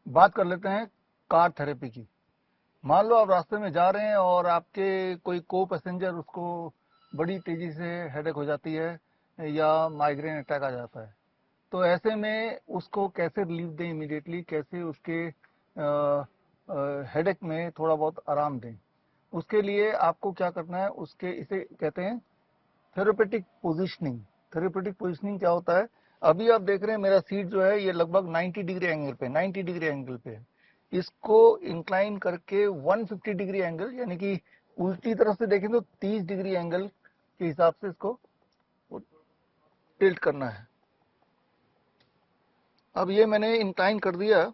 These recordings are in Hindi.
बात कर लेते हैं कार थेरेपी की। मान लो आप रास्ते में जा रहे हैं और आपके कोई को पैसेंजर, उसको बड़ी तेजी से हेडेक हो जाती है या माइग्रेन अटैक आ जाता है। तो ऐसे में उसको कैसे रिलीफ दें इमीडिएटली, कैसे उसके हेडेक में थोड़ा बहुत आराम दें। उसके लिए आपको क्या करना है, उसके इसे कहते हैं थेरेपेटिक पोजीशनिंग। थेरेपेटिक पोजीशनिंग क्या होता है? अभी आप देख रहे हैं मेरा सीट जो है ये लगभग 90 डिग्री एंगल पे, 90 डिग्री एंगल पे है। इसको इंक्लाइन करके 150 डिग्री एंगल, यानी कि उल्टी तरफ से देखें तो 30 डिग्री एंगल के हिसाब से इसको टिल्ट करना है। अब ये मैंने इंक्लाइन कर दिया,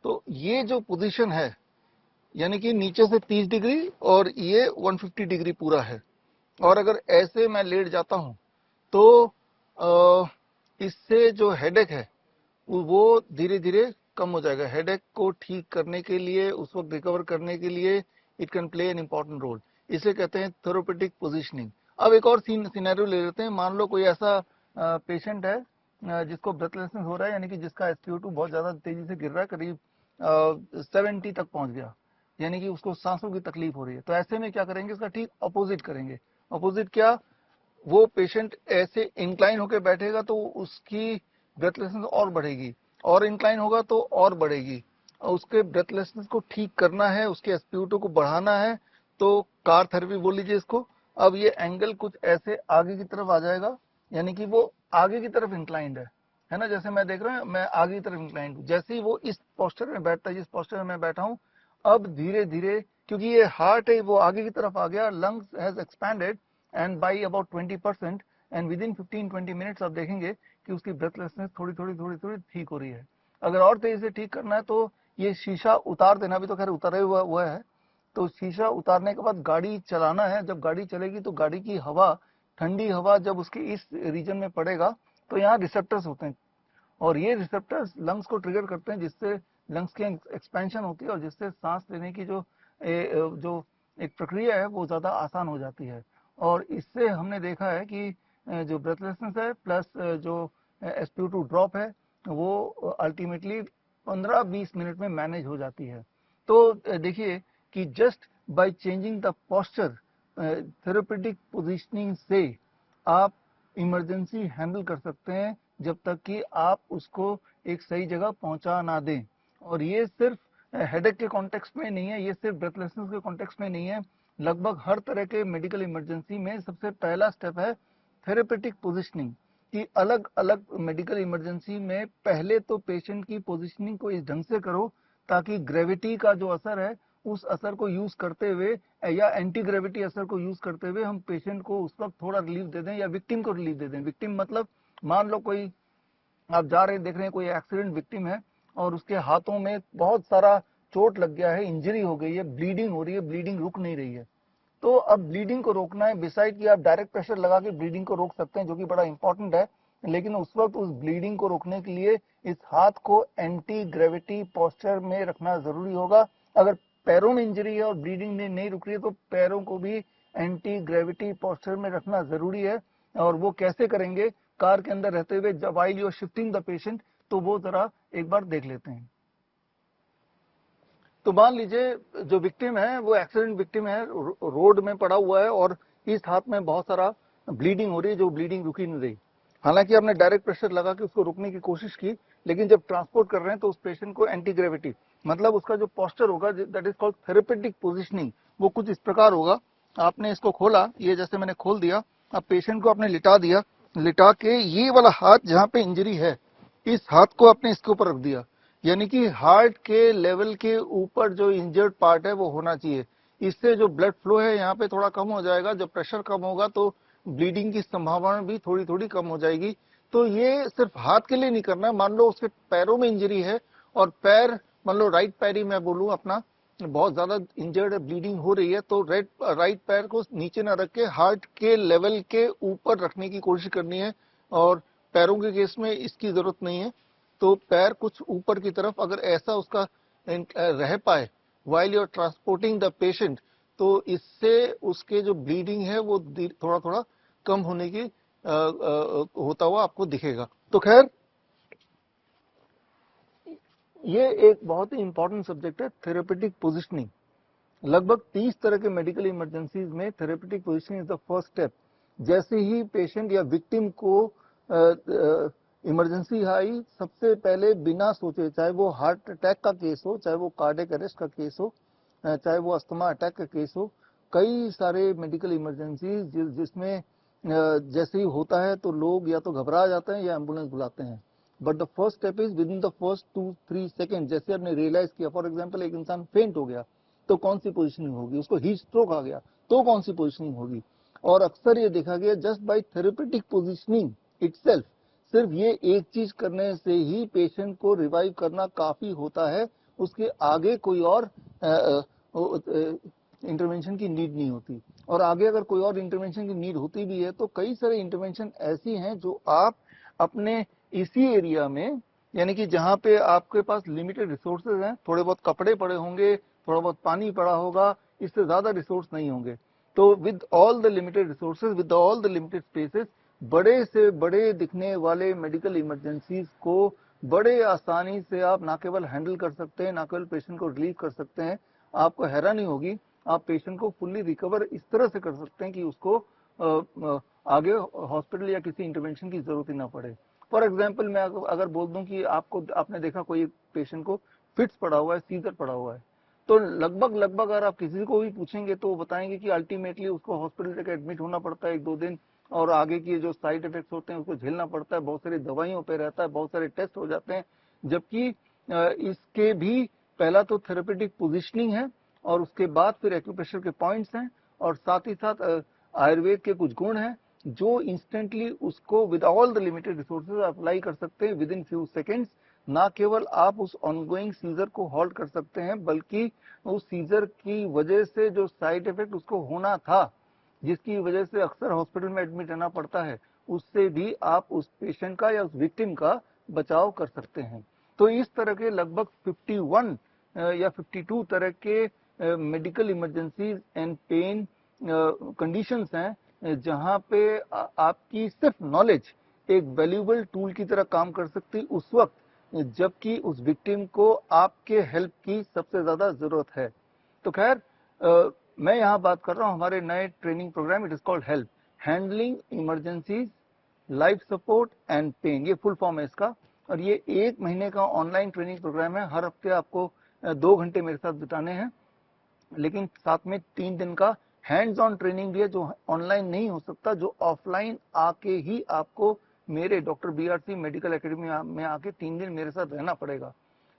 तो ये जो पोजीशन है, यानी कि नीचे से 30 डिग्री और ये 150 डिग्री पूरा है। और अगर ऐसे मैं लेट जाता हूं तो इससे जो हेडेक है वो धीरे धीरे कम हो जाएगा। हेडेक को ठीक करने के लिए, उस वक्त रिकवर करने के लिए it can play an important role. इसे कहते हैं थेरेपेटिक पोजीशनिंग। अब एक और सिनेरियो ले लेते हैं। मान लो कोई ऐसा पेशेंट है जिसको ब्रेथलेसनेस हो रहा है, यानी कि जिसका SpO2 बहुत ज्यादा तेजी से गिर रहा है, करीब 70 तक पहुंच गया, यानी कि उसको सांसों की तकलीफ हो रही है। तो ऐसे में क्या करेंगे, इसका ठीक अपोजिट करेंगे। अपोजिट क्या? वो पेशेंट ऐसे इंक्लाइन होकर बैठेगा तो उसकी ब्रेथलेसनेस और बढ़ेगी, और इंक्लाइन होगा तो और बढ़ेगी। और उसके ब्रेथलेसनेस को ठीक करना है, उसके SpO2 को बढ़ाना है, तो कार थेरेपी बोल लीजिए इसको। अब ये एंगल कुछ ऐसे आगे की तरफ आ जाएगा, यानी कि वो आगे की तरफ इंक्लाइंड है ना। जैसे मैं देख रहा हूँ, मैं आगे की तरफ इंक्लाइंड हूँ। जैसे ही वो इस पोस्टर में बैठता है, जिस पोस्टर में मैं बैठा हूँ, अब धीरे धीरे, क्योंकि ये हार्ट है वो आगे की तरफ आ गया, lungs has expanded and by about 20%, and with in 15-20 minutes आप देखेंगे कि उसकी ब्रेथलेसनेस थोड़ी थोड़ी थोड़ी थोड़ी ठीक हो रही है। अगर और तेजी से ठीक करना है तो ये शीशा उतार देना, भी तो खैर उतारे हुआ है। तो शीशा उतारने के बाद गाड़ी चलाना है। जब गाड़ी चलेगी तो गाड़ी की हवा, ठंडी हवा जब उसके इस रीजन में पड़ेगा तो यहाँ रिसेप्टर्स होते हैं, और ये रिसेप्टर्स लंग्स को ट्रिगर करते हैं, जिससे लंग्स की एक्सपेंशन होती है और जिससे सांस लेने की जो एक प्रक्रिया है वो ज़्यादा आसान हो जाती है। और इससे हमने देखा है कि जो ब्रेथलेसनेस है प्लस जो SpO2 ड्रॉप है वो अल्टीमेटली 15-20 मिनट में मैनेज हो जाती है। तो देखिए कि just by changing the posture, therapeutic positioning से आप इमरजेंसी हैंडल कर सकते हैं, जब तक कि आप उसको एक सही जगह पहुंचा ना दें। और ये सिर्फ हेडेक के कॉन्टेक्स्ट में नहीं है, ये सिर्फ ब्रेथलेसनेस के कॉन्टेक्स्ट में नहीं है। लगभग हर तरह के मेडिकल इमरजेंसी में सबसे पहला स्टेप है थेरेपेटिक पोजीशनिंग। कि अलग अलग मेडिकल इमरजेंसी में पहले तो पेशेंट की पोजीशनिंग को इस ढंग से करो ताकि ग्रेविटी का जो असर है उस असर को यूज करते हुए, या एंटी ग्रेविटी असर को यूज करते हुए हम पेशेंट को उस वक्त थोड़ा रिलीफ दे दें, या विक्टिम को रिलीफ दे दें। विक्टिम मतलब, मान लो कोई, आप जा रहे हैं, देख रहे हैं कोई एक्सीडेंट विक्टिम है और उसके हाथों में बहुत सारा चोट लग गया है, इंजरी हो गई है, ब्लीडिंग हो रही है, ब्लीडिंग रुक नहीं रही है। तो अब ब्लीडिंग को रोकना है, बिसाइड कि आप डायरेक्ट प्रेशर लगा के ब्लीडिंग को रोक सकते हैं, जो कि बड़ा इंपॉर्टेंट है। लेकिन उस वक्त उस ब्लीडिंग को रोकने के लिए इस हाथ को एंटी ग्रेविटी पोस्चर में रखना जरूरी होगा। अगर पैरों में इंजरी है और ब्लीडिंग नहीं रुक रही है तो पैरों को भी एंटी ग्रेविटी पोस्चर में रखना जरूरी है। और वो कैसे करेंगे, कार के अंदर रहते हुए जब while you are shifting the patient, तो वो जरा एक बार देख लेते हैं। तो मान लीजिए जो विक्टिम है वो एक्सीडेंट विक्टिम है, रोड में पड़ा हुआ है और इस हाथ में बहुत सारा ब्लीडिंग हो रही है, जो ब्लीडिंग रुकी नहीं रही। हालांकि आपने डायरेक्ट प्रेशर लगा के उसको रोकने की कोशिश की, लेकिन जब ट्रांसपोर्ट कर रहे हैं तो उस पेशेंट को एंटी ग्रेविटी, मतलब उसका जो पोस्चर होगा, that is called therapeutic positioning, वो कुछ इस प्रकार होगा। आपने इसको खोला, ये जैसे मैंने खोल दिया, अब पेशेंट को आपने लिटा दिया, लिटा के ये वाला हाथ जहां पे इंजरी है, इस हाथ को आपने इसके ऊपर रख दिया, यानी कि हार्ट के लेवल के ऊपर जो इंजर्ड पार्ट है वो होना चाहिए। इससे जो ब्लड फ्लो है यहाँ पे थोड़ा कम हो जाएगा। जब प्रेशर कम होगा तो ब्लीडिंग की संभावना भी थोड़ी थोड़ी कम हो जाएगी। तो ये सिर्फ हाथ के लिए नहीं करना है। मान लो उसके पैरों में इंजरी है और पैर, मान लो राइट पैर ही मैं बोलूं अपना, बहुत ज्यादा इंजर्ड है, ब्लीडिंग हो रही है, तो राइट पैर को नीचे ना रख के हार्ट के लेवल के ऊपर रखने की कोशिश करनी है। और पैरों के केस में इसकी जरूरत नहीं है। तो पैर कुछ ऊपर की तरफ अगर ऐसा उसका रह पाए while you are transporting the patient, तो इससे उसके जो ब्लीडिंग है वो थोड़ा थोड़ा कम होने की होता हुआ आपको दिखेगा। तो खैर ये एक बहुत ही इंपॉर्टेंट सब्जेक्ट है, थेरेपेटिक पोजिशनिंग। लगभग 30 तरह के मेडिकल इमरजेंसीज में therapeutic positioning is the first step. जैसे ही पेशेंट या विक्टिम को इमरजेंसी आई, सबसे पहले बिना सोचे, चाहे वो हार्ट अटैक का केस हो, चाहे वो कार्डियक अरेस्ट का केस हो, चाहे वो अस्थमा अटैक का केस हो, कई सारे मेडिकल इमरजेंसीज जिसमें जैसे ही होता है तो लोग या तो घबरा जाते हैं या एम्बुलेंस बुलाते हैं। But the first step is with in the first 2-3 second, जैसे आपने रियलाइज किया, फॉर एग्जाम्पल एक इंसान फेंट हो गया तो कौन सी पोजिशनिंग होगी, उसको हीट स्ट्रोक आ गया तो कौन सी पोजिशनिंग होगी। और अक्सर ये देखा गया just by therapeutic positioning itself, सिर्फ ये एक चीज करने से ही पेशेंट को रिवाइव करना काफी होता है, उसके आगे कोई और इंटरवेंशन की नीड नहीं होती। और आगे अगर कोई और इंटरवेंशन की नीड होती भी है तो कई सारे इंटरवेंशन ऐसी हैं जो आप अपने इसी एरिया में, यानी कि जहां पे आपके पास लिमिटेड रिसोर्सेज हैं, थोड़े बहुत कपड़े पड़े होंगे, थोड़ा बहुत पानी पड़ा होगा, इससे ज्यादा रिसोर्स नहीं होंगे, तो with all the limited resources, with all the limited spaces, बड़े से बड़े दिखने वाले मेडिकल इमरजेंसीज को बड़े आसानी से आप ना केवल हैंडल कर सकते हैं, ना केवल पेशेंट को रिलीव कर सकते हैं, आपको हैरानी होगी, आप पेशेंट को फुल्ली रिकवर इस तरह से कर सकते हैं कि उसको आगे हॉस्पिटल या किसी इंटरवेंशन की जरूरत ही ना पड़े। फॉर एग्जाम्पल मैं अगर बोल दूं कि आपने देखा कोई पेशेंट को फिट्स पड़ा हुआ है, सीजर पड़ा हुआ है, तो लगभग अगर आप किसी को भी पूछेंगे तो वो बताएंगे कि अल्टीमेटली उसको हॉस्पिटल तक एडमिट होना पड़ता है 1-2 दिन, और आगे की जो साइड इफेक्ट्स होते हैं उसको झेलना पड़ता है, बहुत सारी दवाइयों पे रहता है, बहुत सारे टेस्ट हो जाते हैं। जबकि इसके भी पहला तो थेरेपेटिक पोजिशनिंग है, और उसके बाद फिर एक्यूप्रेशर के पॉइंट्स हैं, और साथ ही साथ आयुर्वेद के कुछ गुण हैं जो इंस्टेंटली उसको with all the limited resources apply कर सकते हैं विद इन फ्यू सेकेंड्स। ना केवल आप उस ऑनगोइंग सीजर को हॉल्ट कर सकते हैं, बल्कि उस सीजर की वजह से जो साइड इफेक्ट उसको होना था, जिसकी वजह से अक्सर हॉस्पिटल में एडमिट रहना पड़ता है, उससे भी आप उस पेशेंट का या उस विक्टिम का बचाव कर सकते हैं। तो इस तरह के लगभग 51 या 52 तरह के medical emergencies and pain conditions हैं जहां पे आपकी सिर्फ नॉलेज एक वैल्यूएबल टूल की तरह काम कर सकती उस वक्त जबकि उस विक्टिम को आपके हेल्प की सबसे ज्यादा जरूरत है। तो खैर, मैं यहाँ बात कर रहा हूँ हमारे नए training programme, it is called HELP, handling emergencies, life support and pain, ये फुल फॉर्म है इसका। और ये 1 महीने का ऑनलाइन ट्रेनिंग प्रोग्राम है, हर हफ्ते आपको 2 घंटे मेरे साथ बिताने हैं, लेकिन साथ में 3 दिन का हैंड्स ऑन ट्रेनिंग भी है जो ऑनलाइन नहीं हो सकता, जो ऑफलाइन आके ही आपको मेरे डॉक्टर बीआरसी मेडिकल एकेडमी में आके 3 दिन मेरे साथ रहना पड़ेगा।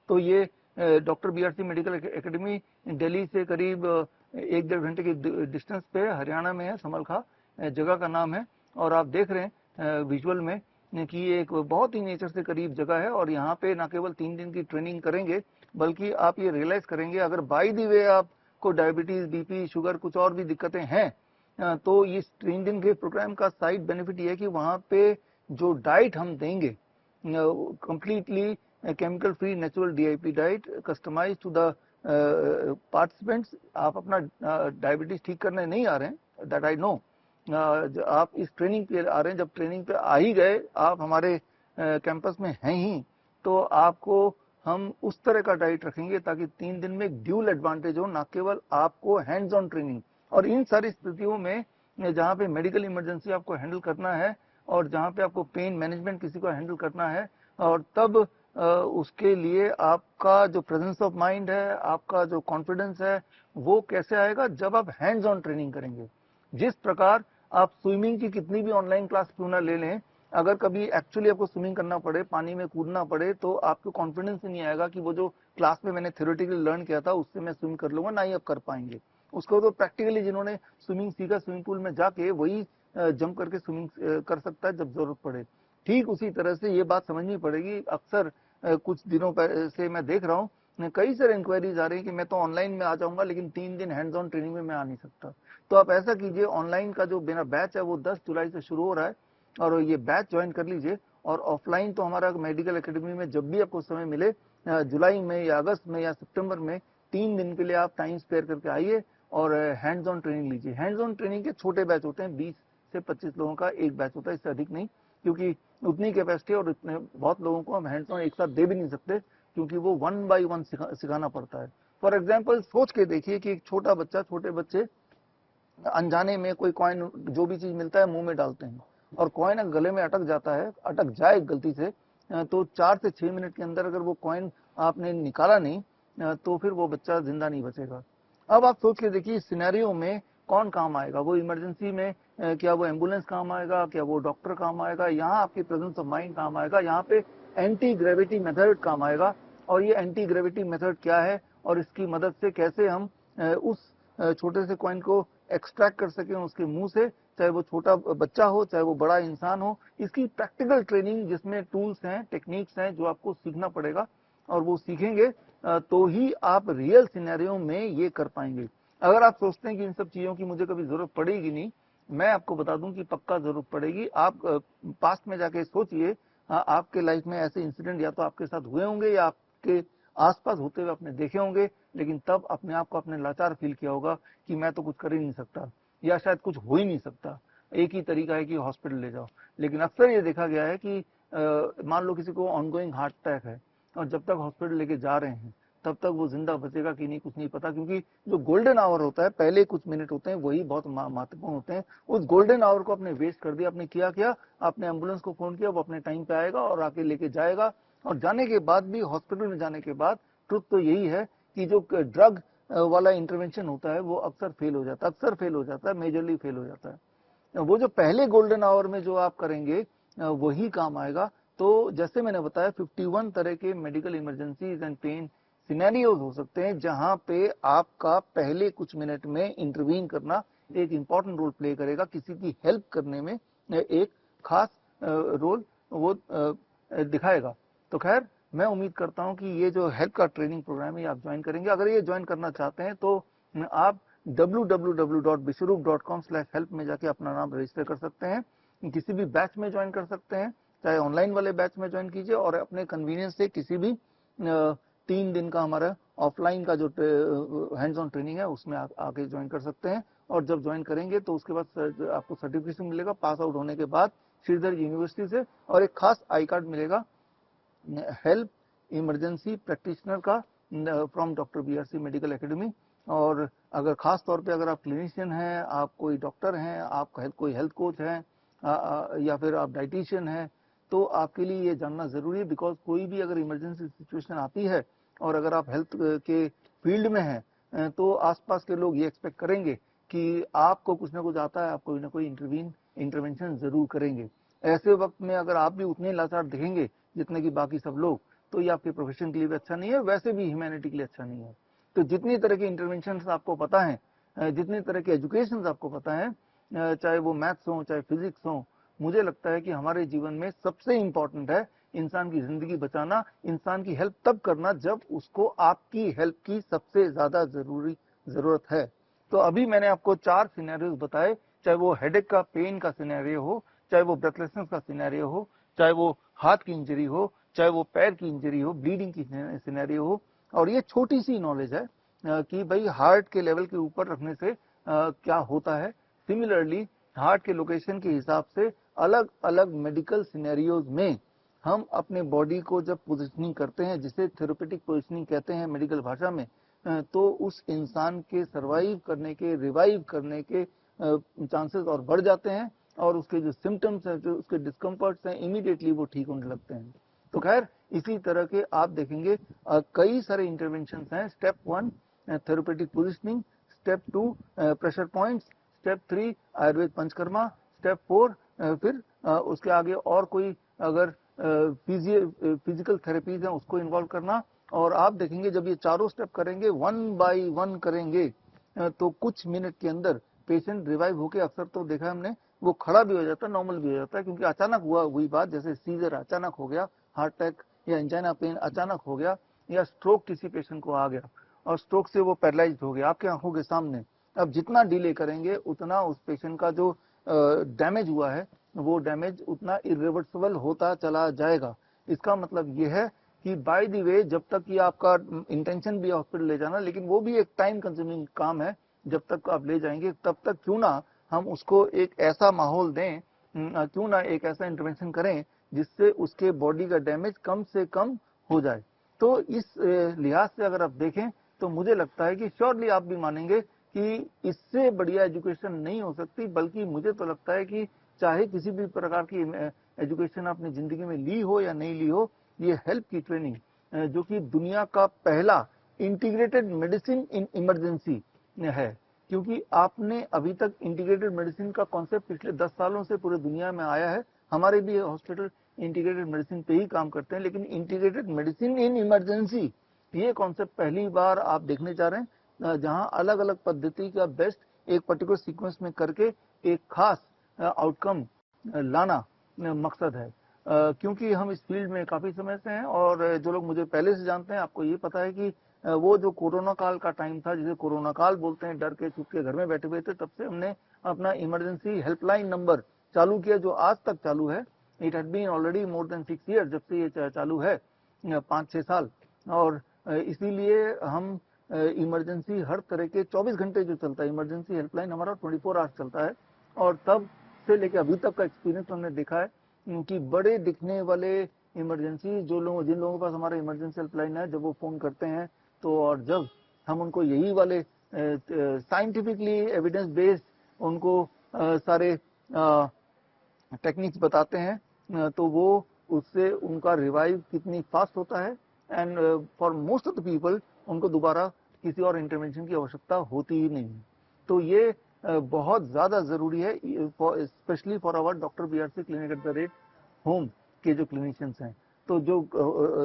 तो ये doctor BRC medical academy Delhi से करीब 1-1.5 घंटे की डिस्टेंस पे है, हरियाणा में है, समलखा जगह का नाम है। और आप देख रहे हैं विजुअल में कि ये एक बहुत ही नेचर से करीब जगह है, और यहाँ पे ना केवल 3 दिन की ट्रेनिंग करेंगे, बल्कि आप ये रियलाइज करेंगे अगर बाय द वे आपको डायबिटीज, बीपी, शुगर, कुछ और भी दिक्कतें हैं, तो इस 3 दिन के प्रोग्राम का साइड बेनिफिट ये है कि वहाँ पे जो डाइट हम देंगे, completely chemical free natural DIP diet customise to the participants. आप अपना डायबिटीज ठीक करने नहीं आ रहे हैं, दैट आई नो, आप इस ट्रेनिंग पे आ रहे हैं, जब ट्रेनिंग पे आ ही गए, आप हमारे कैंपस में हैं ही, तो आपको हम उस तरह का डाइट रखेंगे ताकि 3 दिन में एक ड्यूल एडवांटेज हो, ना केवल आपको हैंड्स ऑन ट्रेनिंग, और इन सारी स्थितियों में जहाँ पे मेडिकल इमरजेंसी आपको हैंडल करना है और जहाँ पे आपको पेन मैनेजमेंट किसी को हैंडल करना है, और तब उसके लिए आपका जो प्रेजेंस ऑफ माइंड है, आपका जो कॉन्फिडेंस है, वो कैसे आएगा, जब आप हैंड्स ऑन ट्रेनिंग करेंगे। जिस प्रकार आप स्विमिंग की कितनी भी ऑनलाइन क्लास क्यों ना ले लें, अगर कभी एक्चुअली आपको स्विमिंग करना पड़े, पानी में कूदना पड़े, तो आपको कॉन्फिडेंस ही नहीं आएगा कि वो जो क्लास में मैंने थ्योरेटिकली लर्न किया था उससे मैं स्विम कर लूंगा, ना ही आप कर पाएंगे उसको। तो प्रैक्टिकली जिन्होंने स्विमिंग सीखा, स्विमिंग पूल में जाके वही जंप करके स्विमिंग कर सकता है जब जरूरत पड़े। ठीक उसी तरह से ये बात समझनी पड़ेगी। अक्सर कुछ दिनों से मैं देख रहा हूँ कई सारे इंक्वायरीज आ रही है कि मैं तो ऑनलाइन में आ जाऊंगा लेकिन 3 दिन हैंड्स ऑन ट्रेनिंग में मैं आ नहीं सकता। तो आप ऐसा कीजिए, ऑनलाइन का जो मेरा बैच है वो 10 जुलाई से शुरू हो रहा है, और ये बैच ज्वाइन कर लीजिए। और ऑफलाइन तो हमारा मेडिकल एकेडमी में जब भी आपको समय मिले, जुलाई में या अगस्त में या सितंबर में, 3 दिन के लिए आप टाइम स्पेयर करके आइए और हैंड्स ऑन ट्रेनिंग लीजिए। हैंड्स ऑन ट्रेनिंग के छोटे बैच होते हैं, 20 से 25 लोगों का एक बैच होता है, इससे अधिक नहीं। क्योंकि उतनी कैपेसिटी और इतने बहुत लोगों को हम हैंड्स ऑन एक साथ दे भी नहीं सकते, क्योंकि वो 1 बाय 1 सिखाना पड़ता है। फॉर एग्जाम्पल सोच के देखिए कि एक छोटा बच्चा, छोटे बच्चे अनजाने में कोई कॉइन, जो भी चीज मिलता है मुंह में डालते हैं, और कॉइन गले में अटक जाता है, अटक जाए गलती से, तो 4 से 6 मिनट के अंदर अगर वो कॉइन आपने निकाला नहीं, तो फिर वो बच्चा जिंदा नहीं बचेगा। अब आप सोच के देखिए इस सिनेरियो में कौन काम आएगा? वो इमरजेंसी में क्या वो एम्बुलेंस काम आएगा? क्या वो डॉक्टर काम आएगा? यहाँ आपकी प्रेजेंस ऑफ माइंड काम आएगा, यहाँ पे एंटी ग्रेविटी मेथड काम आएगा। और ये एंटी ग्रेविटी मेथड क्या है और इसकी मदद से कैसे हम उस छोटे से कॉइन को एक्सट्रैक्ट कर सकें उसके मुंह से, चाहे वो छोटा बच्चा हो चाहे वो बड़ा इंसान हो। इसकी प्रैक्टिकल ट्रेनिंग जिसमें टूल्स हैं, टेक्निक्स हैं, जो आपको सीखना पड़ेगा, और वो सीखेंगे तो ही आप रियल सिनेरियो में ये कर पाएंगे। अगर आप सोचते हैं कि इन सब चीजों की मुझे कभी जरूरत पड़ेगी नहीं, मैं आपको बता दूं कि पक्का जरूरत पड़ेगी। आप पास्ट में जाके सोचिए, आपके लाइफ में ऐसे इंसिडेंट या तो आपके साथ हुए होंगे या आपके आसपास होते हुए आपने देखे होंगे, लेकिन तब अपने आप को आपने लाचार फील किया होगा कि मैं तो कुछ कर ही नहीं सकता, या शायद कुछ हो ही नहीं सकता। एक ही तरीका है कि हॉस्पिटल ले जाओ। लेकिन अक्सर ये देखा गया है कि मान लो किसी को ऑनगोइंग हार्ट अटैक है, और जब तक हॉस्पिटल लेके जा रहे हैं तब तक वो जिंदा बचेगा कि नहीं कुछ नहीं पता, क्योंकि जो गोल्डन आवर होता है, पहले कुछ मिनट होते हैं, वही बहुत महत्वपूर्ण होते हैं। उस गोल्डन आवर को आपने वेस्ट कर दिया। आपने क्या आपने एम्बुलेंस को फोन किया, वो अपने टाइम पे आएगा और आके लेके जाएगा। और जाने के बाद भी, हॉस्पिटल में जाने के बाद, ट्रुथ तो यही है कि जो ड्रग वाला इंटरवेंशन होता है वो अक्सर फेल हो जाता है, मेजरली फेल हो जाता है। वो जो पहले गोल्डन आवर में जो आप करेंगे वही काम आएगा। तो जैसे मैंने बताया 51 तरह के medical emergencies and pain scenarios हो सकते हैं जहां पे आपका पहले कुछ मिनट में इंटरवीन करना एक इंपॉर्टेंट रोल प्ले करेगा, किसी की हेल्प करने में एक खास रोल वो दिखाएगा। तो खैर, मैं उम्मीद करता हूं कि ये जो हेल्प का ट्रेनिंग प्रोग्राम है आप ज्वाइन करेंगे। अगर ये ज्वाइन करना चाहते हैं तो आप www.bishrup.com/help में जाके अपना नाम रजिस्टर कर सकते हैं। किसी भी बैच में ज्वाइन कर सकते हैं, चाहे ऑनलाइन वाले बैच में ज्वाइन कीजिए, और अपने कन्वीनियंस से किसी भी 3 दिन का हमारा ऑफलाइन का जो हैंड्स ऑन ट्रेनिंग है उसमें आके ज्वाइन कर सकते हैं। और जब ज्वाइन करेंगे तो उसके बाद आपको सर्टिफिकेशन मिलेगा पास आउट होने के बाद श्रीधर यूनिवर्सिटी से, और एक खास आई कार्ड मिलेगा हेल्प इमरजेंसी प्रैक्टिशनर का from doctor BRC medical academy. और अगर खास तौर पे अगर आप क्लिनिशियन हैं, आप कोई डॉक्टर हैं, आप कोई हेल्थ कोच हैं, या फिर आप डाइटिशियन हैं, तो आपके लिए ये जानना जरूरी है। बिकॉज कोई भी अगर इमरजेंसी सिचुएशन आती है और अगर आप हेल्थ के फील्ड में हैं, तो आसपास के लोग ये एक्सपेक्ट करेंगे कि आपको कुछ ना कुछ आता है, आप कोई ना कोई इंटरवेंशन जरूर करेंगे। ऐसे वक्त में अगर आप भी उतने लाचार दिखेंगे जितने की बाकी सब लोग, तो ये आपके प्रोफेशन के लिए भी अच्छा नहीं है, वैसे भी ह्यूमैनिटी के लिए अच्छा नहीं है। तो जितनी तरह के इंटरवेंशन आपको पता है, जितनी तरह के एजुकेशन आपको पता है, चाहे वो मैथ्स हो चाहे फिजिक्स हो, मुझे लगता है कि हमारे जीवन में सबसे इंपॉर्टेंट है इंसान की जिंदगी बचाना, इंसान की हेल्प तब करना जब उसको आपकी हेल्प की सबसे ज्यादा जरूरत है। तो अभी मैंने आपको 4 सिनेरियोज बताए, चाहे वो हेडेक का पेन का सिनेरियो हो, चाहे वो ब्रेथलेसनेस का सिनेरियो हो, चाहे वो हाथ की इंजरी हो, चाहे वो पैर की इंजरी हो, ब्लीडिंग की सिनेरियो हो। और ये छोटी सी नॉलेज है कि भाई हार्ट के लेवल के ऊपर रखने से क्या होता है। सिमिलरली हार्ट के लोकेशन के हिसाब से अलग अलग मेडिकल सिनेरियोज में हम अपने बॉडी को जब पोजिशनिंग करते हैं, जिसे थेरेपेटिक पोजिशनिंग कहते हैं मेडिकल भाषा में, तो उस इंसान के सरवाइव करने के, रिवाइव करने के चांसेस और बढ़ जाते हैं, और उसके जो सिम्टम्स हैं, जो उसके डिस्कम्फर्ट्स हैं, इमीडिएटली वो ठीक होने लगते हैं। तो खैर, इसी तरह के आप देखेंगे कई सारे इंटरवेंशन हैं। Step 1 therapeutic positioning, step 2 pressure points, step 3 Ayurveda panchakarma, step 4 फिर उसके आगे और कोई अगर फिजिकल थेरेपीज हैं उसको इन्वॉल्व करना। और आप देखेंगे जब ये चारों स्टेप करेंगे, 1 बाय 1 करेंगे, तो कुछ मिनट के अंदर पेशेंट रिवाइव होके, अक्सर तो देखा हमने, वो खड़ा भी हो जाता है, नॉर्मल भी हो जाता है। क्योंकि अचानक हुई बात, जैसे सीजर अचानक हो गया, हार्ट अटैक या एंजाइना पेन अचानक हो गया, या स्ट्रोक किसी पेशेंट को आ गया और स्ट्रोक से वो पैरालाइज्ड हो गया आपके आंखों के सामने। अब जितना डिले करेंगे उतना उस पेशेंट का जो डैमेज हुआ है वो डैमेज उतना इरिवर्सिबल होता चला जाएगा। इसका मतलब ये है कि बाय द वे, जब तक कि आपका इंटेंशन भी है हॉस्पिटल ले जाना, लेकिन वो भी एक टाइम कंज्यूमिंग काम है। जब तक आप ले जाएंगे तब तक क्यों ना हम उसको एक ऐसा माहौल दें क्यों ना एक ऐसा इंटरवेंशन करें जिससे उसके बॉडी का डैमेज कम से कम हो जाए। तो इस लिहाज से अगर आप देखें तो मुझे लगता है कि श्योरली आप भी मानेंगे कि इससे बढ़िया एजुकेशन नहीं हो सकती, बल्कि मुझे तो लगता है कि चाहे किसी भी प्रकार की एजुकेशन आपने जिंदगी में ली हो या नहीं ली हो, ये हेल्थ की ट्रेनिंग जो कि दुनिया का पहला इंटीग्रेटेड मेडिसिन इन इमरजेंसी है, क्योंकि आपने अभी तक इंटीग्रेटेड मेडिसिन का कॉन्सेप्ट पिछले 10 सालों से पूरे दुनिया में आया है। हमारे भी हॉस्पिटल इंटीग्रेटेड मेडिसिन पे ही काम करते हैं, लेकिन इंटीग्रेटेड मेडिसिन इन इमरजेंसी ये कॉन्सेप्ट पहली बार आप देखने जा रहे हैं, जहां अलग अलग पद्धति का बेस्ट एक पर्टिकुलर सीक्वेंस में करके एक खास आउटकम लाना मकसद है। क्योंकि हम इस फील्ड में काफी समय से हैं और जो लोग मुझे पहले से जानते हैं, आपको ये पता है कि वो जो कोरोना काल का टाइम था, जिसे कोरोना काल बोलते हैं, डर के छुप के घर में बैठे हुए थे, तब से हमने अपना इमरजेंसी हेल्पलाइन नंबर चालू किया, जो आज तक चालू है। It had been already more than 6 year जब से ये चालू है, 5-6 साल। और इसीलिए हम इमरजेंसी हर तरह के 24 घंटे जो चलता है, इमरजेंसी हेल्पलाइन हमारा 24 आवर्स चलता है। और तब से लेकर अभी तक का एक्सपीरियंस हमने देखा है कि बड़े दिखने वाले इमरजेंसी जिन लोगों के पास हमारा इमरजेंसी हेल्पलाइन है, जब वो फोन करते हैं तो, और जब हम उनको यही वाले साइंटिफिकली एविडेंस बेस्ड उनको सारे टेक्निक्स बताते हैं, तो वो उससे उनका रिवाइव कितनी फास्ट होता है। And for most of the people उनको दोबारा किसी और इंटरवेंशन की आवश्यकता होती ही नहीं। तो ये बहुत ज्यादा जरूरी है, specially for our doctor BRC clinic at the rate home के जो क्लिनिशियंस हैं। तो जो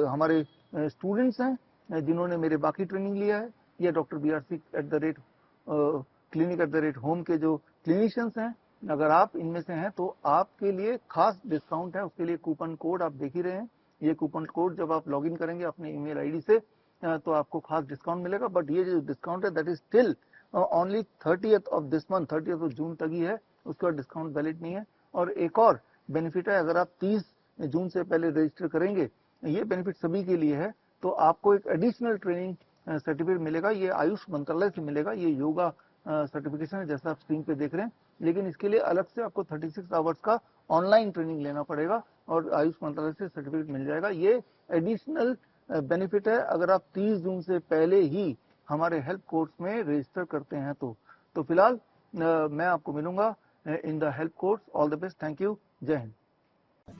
हमारे स्टूडेंट्स हैं जिन्होंने मेरे बाकी ट्रेनिंग लिया है, या doctor BRC eight the rate clinic at the rate home के जो क्लिनिशियंस हैं, अगर आप इनमें से हैं तो आपके लिए खास डिस्काउंट है। उसके लिए कूपन कोड आप देख ही रहे हैं। ये कूपन कोड जब आप लॉगिन करेंगे अपने ईमेल आईडी से, तो आपको खास डिस्काउंट मिलेगा। बट ये जो डिस्काउंट है that is still only 30th of this month, 30th of June तक ही है, उसका डिस्काउंट वैलिड नहीं है। और एक और बेनिफिट है, अगर आप 30 जून से पहले रजिस्टर करेंगे, ये बेनिफिट सभी के लिए है, तो आपको एक एडिशनल ट्रेनिंग सर्टिफिकेट मिलेगा। ये आयुष मंत्रालय से मिलेगा, ये योगा सर्टिफिकेशन है जैसा आप स्क्रीन पे देख रहे हैं। लेकिन इसके लिए अलग से आपको 36 आवर्स का ऑनलाइन ट्रेनिंग लेना पड़ेगा और आयुष मंत्रालय से सर्टिफिकेट मिल जाएगा। ये एडिशनल बेनिफिट है अगर आप 30 जून से पहले ही हमारे हेल्थ कोर्स में रजिस्टर करते हैं तो फिलहाल मैं आपको मिलूंगा in the health course. All the best, thank you, जय हिंद।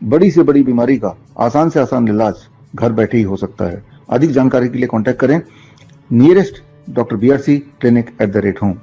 बड़ी से बड़ी बीमारी का आसान से आसान इलाज घर बैठे ही हो सकता है। अधिक जानकारी के लिए कांटेक्ट करें nearest doctor BRC clinic at the rate home.